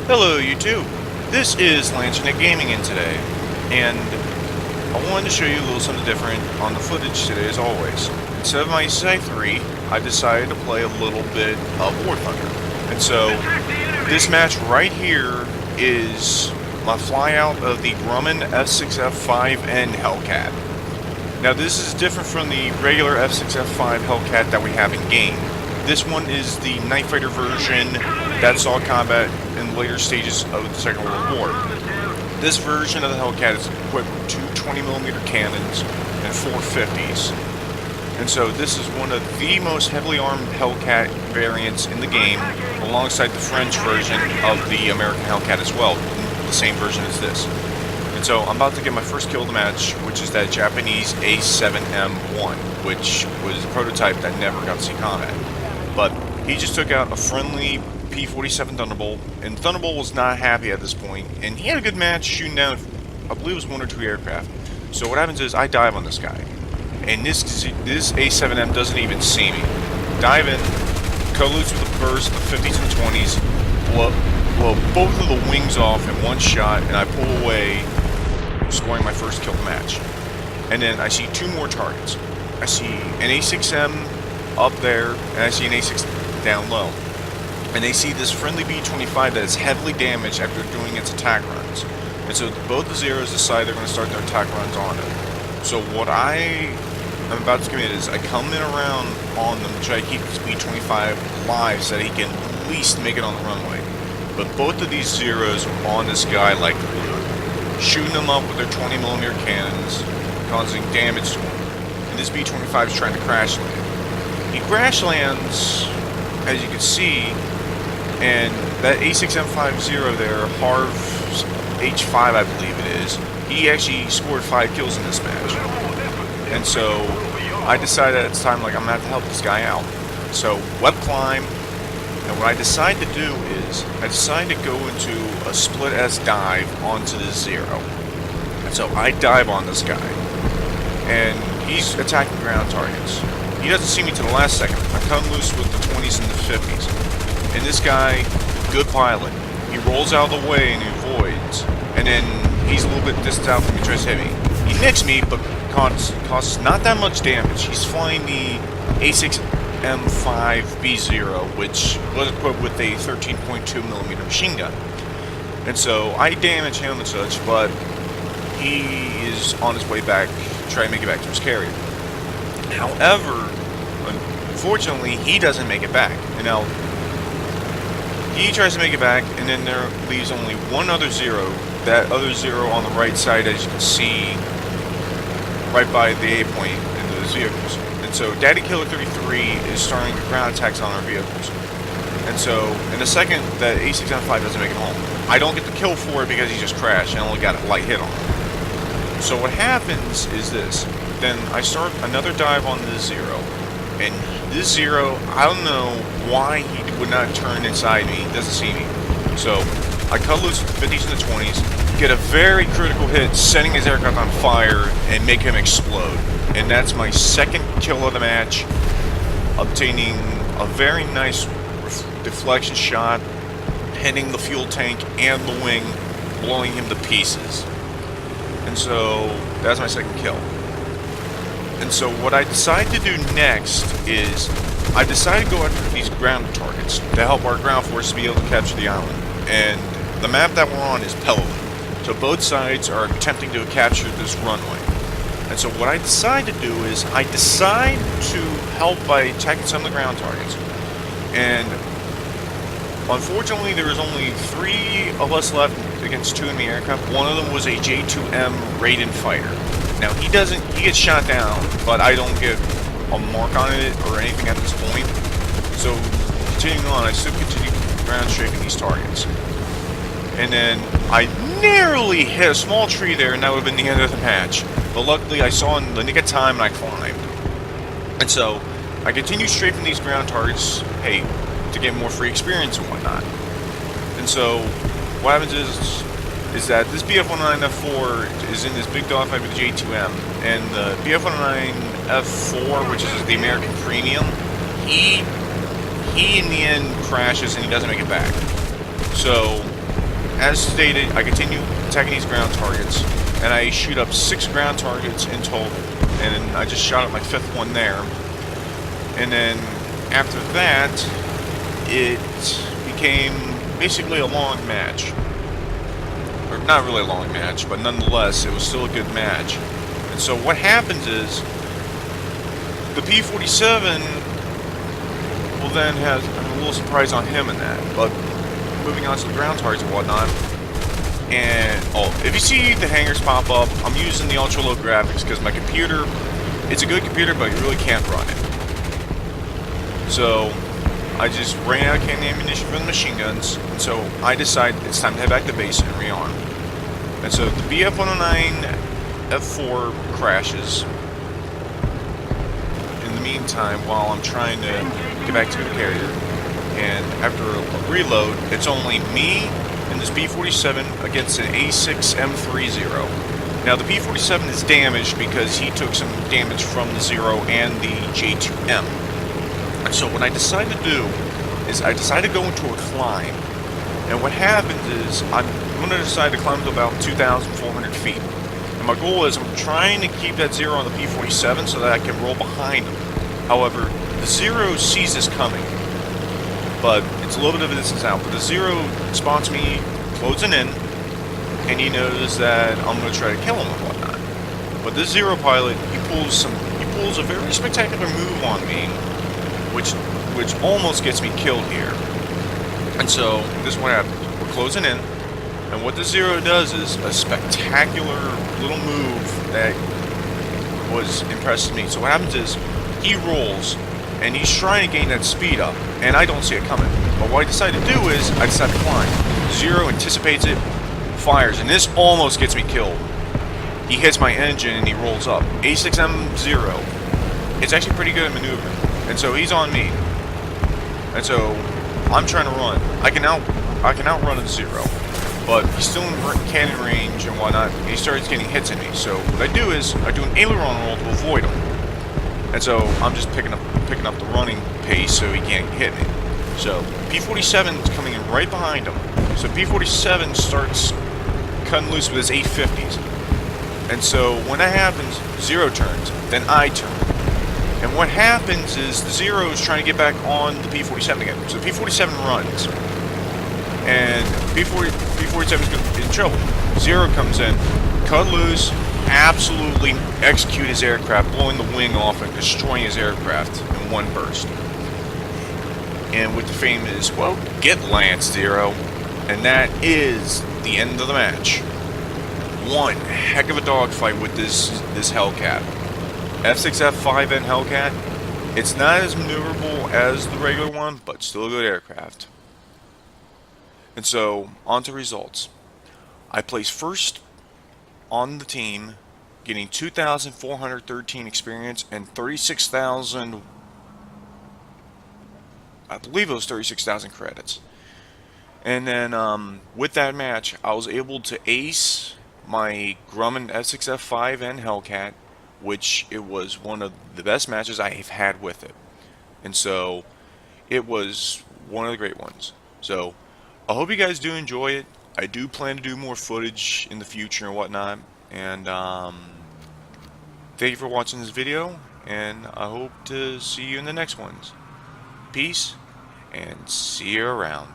Hello YouTube, this is Lanchinet Gaming in today, and I wanted to show you a little something different on the footage today as always. Instead of my SI3, I decided to play a little bit of War Thunder. And so, this match right here is my flyout of the Grumman F-6F-5N Hellcat. Now this is different from the regular F-6F-5 Hellcat that we have in game. This one is the Night Fighter version that saw combat in later stages of the Second World War. This version of the Hellcat is equipped with two 20mm cannons and four 50s. And so this is one of the most heavily armed Hellcat variants in the game, alongside the French version of the American Hellcat as well, the same version as this. And so I'm about to get my first kill of the match, which is that Japanese A7M1, which was a prototype that never got to see combat. But he just took out a friendly P-47 Thunderbolt, and Thunderbolt was not happy at this point, and he had a good match shooting down, I believe it was one or two aircraft. So what happens is I dive on this guy, and this A7M doesn't even see me. Dive in, cut loose with a burst of 50s and 20s, blow both of the wings off in one shot, and I pull away, scoring my first kill of the match. And then I see two more targets. I see an A6M up there, and I see an A6 down low. And they see this friendly B-25 that is heavily damaged after doing its attack runs. And so both the Zeros decide they're going to start their attack runs on it. So what I am about to commit is I come in around on them to try to keep this B-25 alive so that he can at least make it on the runway. But both of these Zeros are on this guy like glue, shooting him up with their 20mm cannons, causing damage to him. And this B-25 is trying to crash land. He crash lands, as you can see, and that A6M50 there, Harv H5 I believe it is, he actually scored 5 kills in this match. And so I decided at the time, like, I'm going to have to help this guy out. So web climb, and what I decide to do is I decide to go into a split S dive onto the Zero. And so I dive on this guy, and he's attacking ground targets. He doesn't see me to the last second. I come loose with the 20s and the 50s. And this guy, good pilot, he rolls out of the way and he avoids. And then he's a little bit distant out from me, tries to hit me. He nicks me, but causes not that much damage. He's flying the A6M5 B0, which was equipped with a 13.2mm machine gun. And so I damage him and such, but he is on his way back, trying to make it back to his carrier. However, unfortunately, he doesn't make it back. And now, he tries to make it back, and then there leaves only one other Zero. That other Zero on the right side, as you can see, right by the A point in those vehicles. And so, Daddy Killer 33 is starting ground attacks on our vehicles. And so, in a second, that A6M5 doesn't make it home. I don't get the kill for it because he just crashed, and I only got a light hit on him. So what happens is this. Then I start another dive on this Zero, and this Zero, I don't know why he would not turn inside me. He doesn't see me. So I cut loose with the 50s and the 20s, get a very critical hit, setting his aircraft on fire and make him explode. And that's my second kill of the match, obtaining a very nice deflection shot, hitting the fuel tank and the wing, blowing him to pieces. And so that's my second kill. And so what I decide to do next is I decide to go after these ground targets to help our ground force be able to capture the island. And the map that we're on is Pelham. So both sides are attempting to capture this runway. And so what I decide to do is I decide to help by attacking some of the ground targets. And unfortunately, there was only 3 of us left against 2 in the aircraft. One of them was a J2M Raiden fighter. Now, he gets shot down, but I don't get a mark on it or anything at this point. So, continuing on, I still continue ground strafing these targets. And then, I narrowly hit a small tree there, and that would have been the end of the match. But luckily, I saw in the nick of time, and I climbed. And so, I continue strafing these ground targets, hey, to get more free experience and whatnot. And so, what happens is that this BF-109F4 is in this big dogfight with the J2M, and the BF-109F4, which is the American Premium, he in the end crashes and he doesn't make it back. So as stated, I continue attacking these ground targets, and I shoot up 6 ground targets in total, and I just shot up my 5th one there. And then after that, it became basically a long match. Or not really a long match, but nonetheless, it was still a good match. And so what happens is, the P-47 will then have a little surprise on him in that, but moving on to the ground targets and whatnot. And, if you see the hangars pop up, I'm using the ultra-low graphics because my computer, it's a good computer, but you really can't run it. So, I just ran out of cannon ammunition for the machine guns, and so I decided it's time to head back to base and rearm. And so the BF-109 F4 crashes. In the meantime, while I'm trying to get back to the carrier, and after a reload, it's only me and this B-47 against an A-6M-30. Now the B-47 is damaged because he took some damage from the Zero and the J-2M. And so what I decided to do is I decided to go into a climb. And what happens is I'm going to decide to climb to about 2,400 feet. And my goal is I'm trying to keep that Zero on the P-47 so that I can roll behind him. However, the Zero sees this coming, but it's a little bit of a distance out. But the Zero spots me closing in, and he knows that I'm going to try to kill him and whatnot. But this Zero pilot, he pulls a very spectacular move on me, which almost gets me killed here. And so this is what happens. We're closing in, and what the Zero does is a spectacular little move that was impressive to me. So what happens is he rolls, and he's trying to gain that speed up, and I don't see it coming. But what I decide to do is I decide to climb. Zero anticipates it, fires, and this almost gets me killed. He hits my engine and he rolls up. A6M0. It's actually pretty good at maneuvering, and so he's on me. And so I'm trying to run. I can outrun a Zero, but he's still in cannon range and whatnot. And he starts getting hits at me. So what I do is I do an aileron roll to avoid him. And so I'm just picking up the running pace so he can't hit me. So P-47 is coming in right behind him. So P-47 starts cutting loose with his 850s. And so when that happens, Zero turns, then I turn. And what happens is the Zero is trying to get back on the P-47 again. So the P-47 runs. And P-47 is in trouble. Zero comes in, cut loose, absolutely execute his aircraft, blowing the wing off and destroying his aircraft in one burst. And with the famous, well, get Lance, Zero. And that is the end of the match. One heck of a dogfight with this Hellcat. F-6F-5N Hellcat. It's not as maneuverable as the regular one, but still a good aircraft. And so, on to results. I placed first on the team, getting 2,413 experience and 36,000, I believe it was 36,000 credits. And then with that match, I was able to ace my Grumman F-6F-5N Hellcat, which it was one of the best matches I have had with it. And so it was one of the great ones. So I hope you guys do enjoy it. I do plan to do more footage in the future and whatnot. And thank you for watching this video, and I hope to see you in the next ones. Peace, and see you around.